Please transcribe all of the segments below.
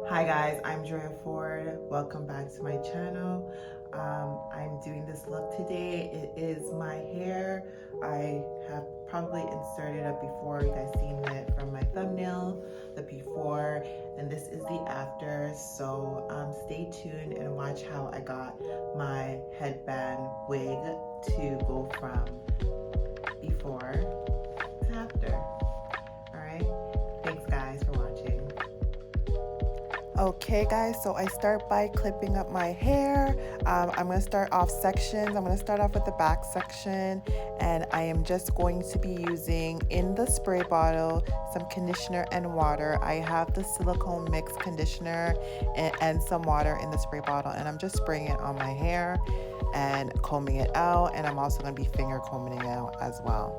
Hi guys, I'm BeautybyDreaFord. Welcome back to my channel. I'm doing this look today. It is my hair. I have probably inserted a before. You guys seen it from my thumbnail, the before, and this is the after. So stay tuned and watch how I got my headband wig to go from before to after. All right. Thanks guys for watching. Okay guys, so I start by clipping up my hair. I'm going to start off sections. I'm going to start off with the back section, and I am just going to be using in the spray bottle some conditioner and water. I have the silicone mix conditioner and some water in the spray bottle, and I'm just spraying it on my hair and combing it out, and I'm also going to be finger combing it out as well.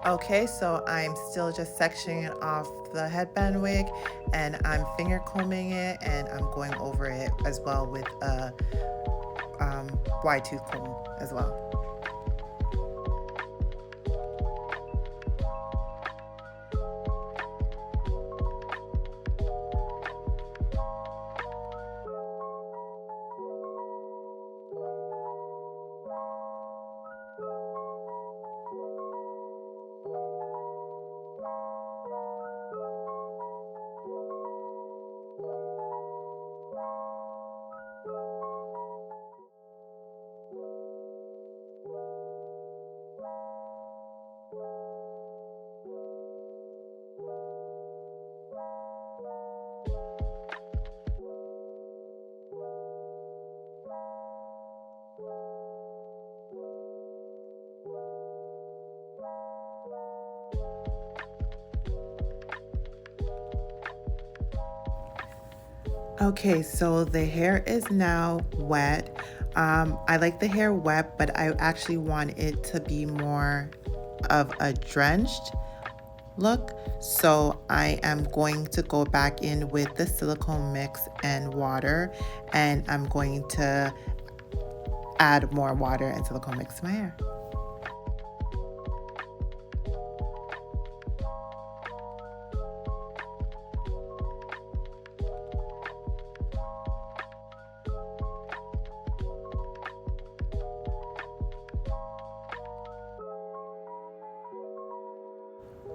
Okay, so I'm still just sectioning off the headband wig, and I'm finger combing it, and I'm going over it as well with a wide tooth comb as well. Okay, so the hair is now wet. I like the hair wet, but I actually want it to be more of a drenched look. So I am going to go back in with the silicone mix and water, and I'm going to add more water and silicone mix to my hair.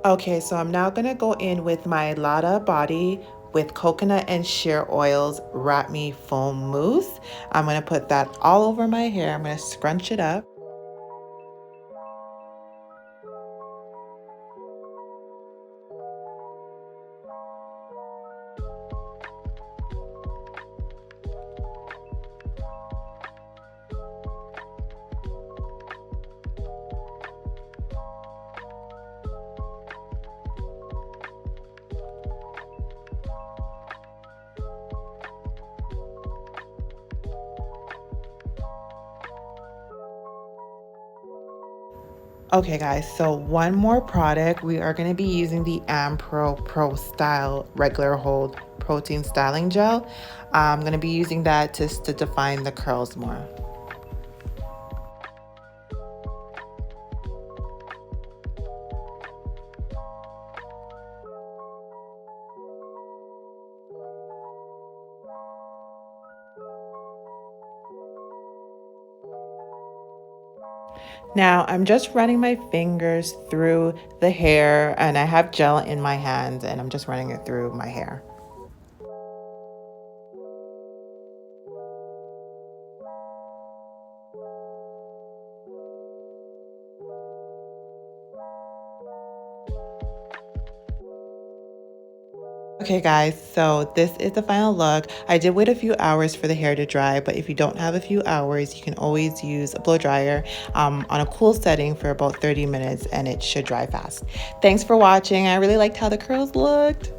Okay, so I'm now gonna go in with my Lotta body with coconut and shea oils wrap me foam mousse. I'm gonna put that all over my hair. I'm gonna scrunch it up. Okay guys, so one more product. We are going to be using the Amorous Pro Style regular hold protein styling gel. I'm going to be using that just to define the curls more. Now I'm just running my fingers through the hair, and I have gel in my hands, and I'm just running it through my hair. Okay guys, so this is the final look. I did wait a few hours for the hair to dry, but if you don't have a few hours, you can always use a blow dryer on a cool setting for about 30 minutes and it should dry fast. Thanks for watching. I really liked how the curls looked.